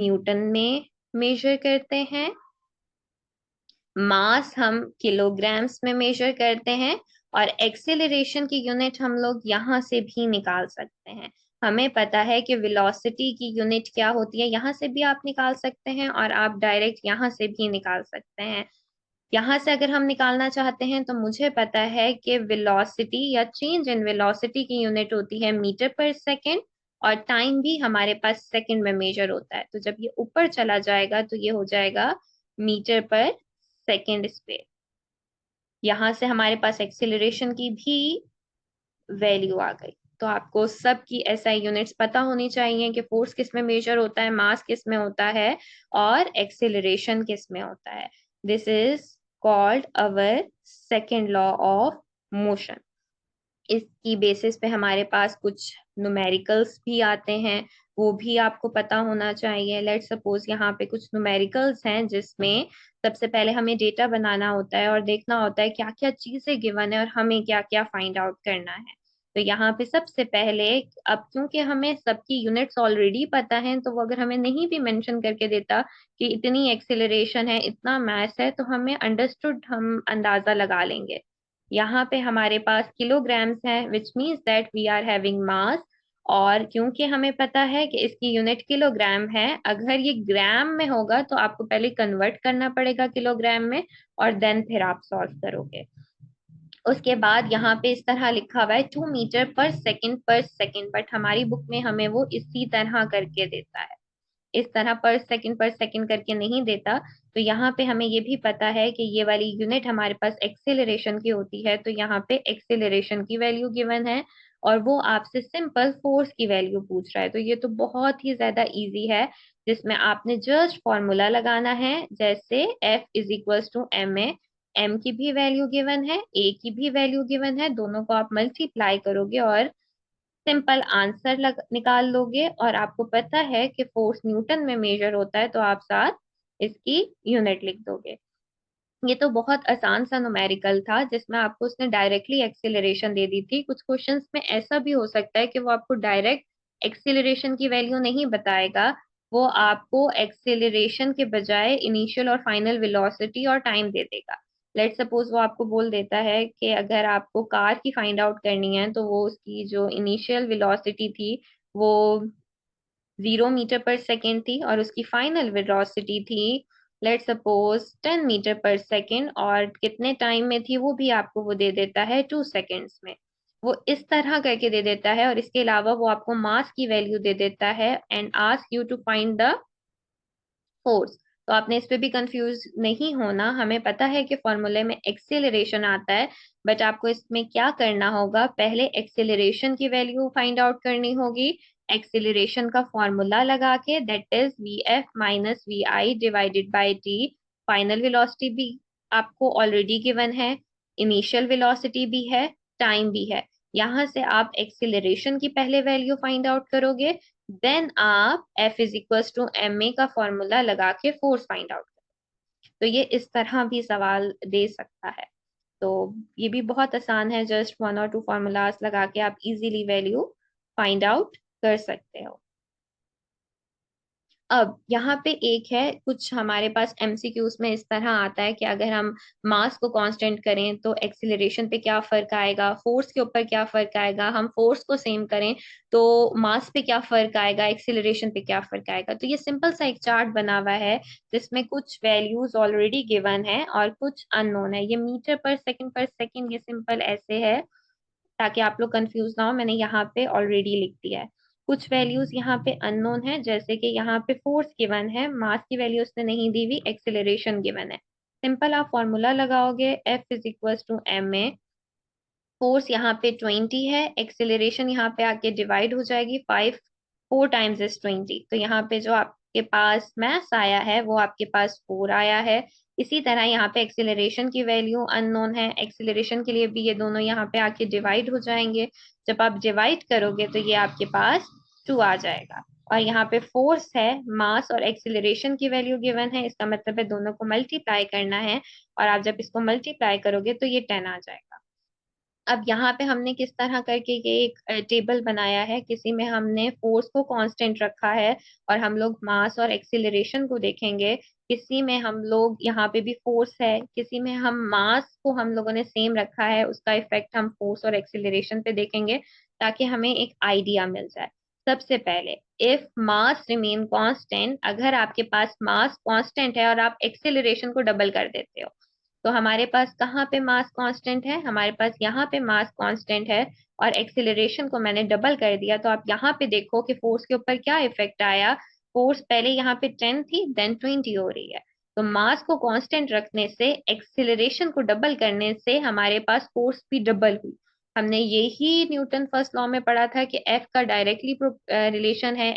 Newton में major करते हैं, मास हम किलोग्राम्स में मेजर करते हैं, और एक्सेलरेशन की यूनिट हम लोग यहाँ से भी निकाल सकते हैं। हमें पता है कि वेलोसिटी की यूनिट क्या होती है, यहाँ से भी आप निकाल सकते हैं और आप डायरेक्ट यहाँ से भी निकाल सकते हैं। यहाँ से अगर हम निकालना चाहते हैं तो मुझे पता है कि वेलोसिटी या चेंज इन वेलोसिटी की यूनिट होती है मीटर पर सेकेंड, और टाइम भी हमारे पास सेकंड में मेजर होता है। तो जब ये ऊपर चला जाएगा तो ये हो जाएगा मीटर पर सेकेंड स्क्वायर। यहाँ से हमारे पास एक्सेलरेशन की भी वैल्यू आ गई। तो आपको सबकी एसआई यूनिट्स पता होनी चाहिए कि फोर्स किस में मेजर होता है, मास किस में होता है, और एक्सेलरेशन किस में होता है। This is called our second law of motion. इसकी बेसिस पे हमारे पास कुछ न्यूमेरिकल्स भी आते हैं, वो भी आपको पता होना चाहिए। लेट सपोज यहाँ पे कुछ न्यूमेरिकल्स हैं जिसमें सबसे पहले हमें डेटा बनाना होता है और देखना होता है क्या क्या चीजें गिवन है और हमें क्या क्या फाइंड आउट करना है। तो यहाँ पे सबसे पहले, अब क्योंकि हमें सबकी यूनिट्स ऑलरेडी पता है, तो वो अगर हमें नहीं भी मेंशन करके देता कि इतनी एक्सेलरेशन है, इतना मास है, तो हमें अंडरस्टूड, हम अंदाजा लगा लेंगे। यहाँ पे हमारे पास किलोग्राम्स है, which means that we are having mass. और क्योंकि हमें पता है कि इसकी यूनिट किलोग्राम है, अगर ये ग्राम में होगा तो आपको पहले कन्वर्ट करना पड़ेगा किलोग्राम में, और देन फिर आप सॉल्व करोगे। उसके बाद यहाँ पे इस तरह लिखा हुआ है 2 मीटर पर सेकेंड, बट हमारी बुक में हमें वो इसी तरह करके देता है, इस तरह पर सेकंड करके नहीं देता। तो यहाँ पे हमें ये भी पता है कि ये वाली यूनिट हमारे पास एक्सेलरेशन की होती है, तो यहाँ पे एक्सेलरेशन की वैल्यू गिवन है, और वो आपसे सिंपल फोर्स की वैल्यू पूछ रहा है। तो ये तो बहुत ही ज्यादा इजी है, जिसमें आपने जस्ट फॉर्मूला लगाना है, जैसे F is equals to M A. M की भी वैल्यू गिवन है, ए की भी वैल्यू गिवन है, दोनों को आप मल्टीप्लाई करोगे और सिंपल आंसर निकाल लोगे। और आपको पता है कि फोर्स न्यूटन में मेजर होता है, तो आप साथ इसकी यूनिट लिख दोगे। ये तो बहुत आसान सा न्यूमेरिकल था जिसमें आपको उसने डायरेक्टली एक्सेलरेशन दे दी थी। कुछ क्वेश्चंस में ऐसा भी हो सकता है कि वो आपको डायरेक्ट एक्सेलरेशन की वैल्यू नहीं बताएगा, वो आपको एक्सेलरेशन के बजाय इनिशियल और फाइनल वेलोसिटी और टाइम दे देगा। लेट सपोज वो आपको बोल देता है कि अगर आपको कार की फाइंड आउट करनी है, तो वो उसकी जो इनिशियल वेलोसिटी थी वो 0 मीटर पर सेकेंड थी, और उसकी फाइनल वेलोसिटी थी लेट सपोज 10 मीटर पर सेकेंड, और कितने टाइम में थी वो भी आपको वो दे देता है 2 सेकेंड्स में। वो इस तरह करके दे देता है, और इसके अलावा वो आपको मास की वैल्यू दे देता है and ask you to find the force. तो आपने इस पे भी कंफ्यूज नहीं होना, हमें पता है कि फॉर्मूले में एक्सेलरेशन आता है, बट आपको इसमें क्या करना होगा, पहले एक्सेलरेशन की वैल्यू फाइंड आउट करनी होगी एक्सेलरेशन का फॉर्मूला लगा के, that is Vf - Vi divided by T. Final velocity भी आपको ऑलरेडी गिवन है, इनिशियल वेलोसिटी भी है, टाइम भी है। यहाँ से आप एक्सेलरेशन की पहले वैल्यू फाइंड आउट करोगे, देन आप F is equal to M A का फॉर्मूला लगा के फोर्स फाइंड आउट करो। तो ये इस तरह भी सवाल दे सकता है। तो ये भी बहुत आसान है, जस्ट 1 और 2 फॉर्मूलाज लगा के आप इजीली वैल्यू फाइंड आउट कर सकते हो। अब यहाँ पे एक है, कुछ हमारे पास एमसीक्यूज में इस तरह आता है कि अगर हम मास को कांस्टेंट करें तो एक्सीलरेशन पे क्या फर्क आएगा, फोर्स के ऊपर क्या फर्क आएगा, हम फोर्स को सेम करें तो मास पे क्या फर्क आएगा, एक्सीलरेशन पे क्या फर्क आएगा। तो ये सिंपल सा एक चार्ट बना हुआ है जिसमें कुछ वैल्यूज ऑलरेडी गिवन है और कुछ अननोन है। ये मीटर पर सेकंड ये सिंपल ऐसे है ताकि आप लोग कंफ्यूज ना हो, मैंने यहाँ पे ऑलरेडी लिख दिया है। कुछ वैल्यूज यहाँ पे अननोन है, जैसे कि यहाँ पे फोर्स गिवन है, मास की वैल्यू उसने नहीं दी हुई, एक्सेलरेशन गिवन है। सिंपल आप फॉर्मूला लगाओगे, F is equal to M A. Force यहाँ पे 20 है, एक्सेलरेशन यहाँ पे आके डिवाइड हो जाएगी, 4 टाइम्स इज 20। तो यहाँ पे जो आपके पास मैथ आया है वो आपके पास 4 आया है। इसी तरह यहाँ पे एक्सेलरेशन की वैल्यू अननोन है, एक्सेलरेशन के लिए भी ये दोनों यहाँ पे आके डिवाइड हो जाएंगे। जब आप डिवाइड करोगे तो ये आपके पास 2 आ जाएगा। और यहाँ पे फोर्स है, मास और एक्सेलरेशन की वैल्यू गिवन है, इसका मतलब है दोनों को मल्टीप्लाई करना है, और आप जब इसको मल्टीप्लाई करोगे तो ये 10 आ जाएगा। अब यहाँ पे हमने किस तरह करके ये एक टेबल बनाया है, किसी में हमने फोर्स को कांस्टेंट रखा है और हम लोग मास और एक्सीलरेशन को देखेंगे, किसी में हम लोग यहाँ पे भी फोर्स है, किसी में हम मास को हम लोगों ने सेम रखा है, उसका इफेक्ट हम फोर्स और एक्सीलरेशन पे देखेंगे ताकि हमें एक आइडिया मिल जाए। सबसे पहले, इफ मास रिमेन कांस्टेंट, अगर आपके पास मास कांस्टेंट है और आप एक्सेलरेशन को डबल कर देते हो, तो हमारे पास कहाँ पे मास कांस्टेंट है, हमारे पास यहाँ पे मास कांस्टेंट है और एक्सेलरेशन को मैंने डबल कर दिया, तो आप यहाँ पे देखो कि फोर्स के ऊपर क्या इफेक्ट आया। फोर्स पहले यहाँ पे 10 थी, देन 20 हो रही है। तो मास को कांस्टेंट रखने से, एक्सेलरेशन को डबल करने से हमारे पास फोर्स भी डबल हुई। हमने यही न्यूटन फर्स्ट लॉ में पढ़ा था कि एफ का डायरेक्टली रिलेशन है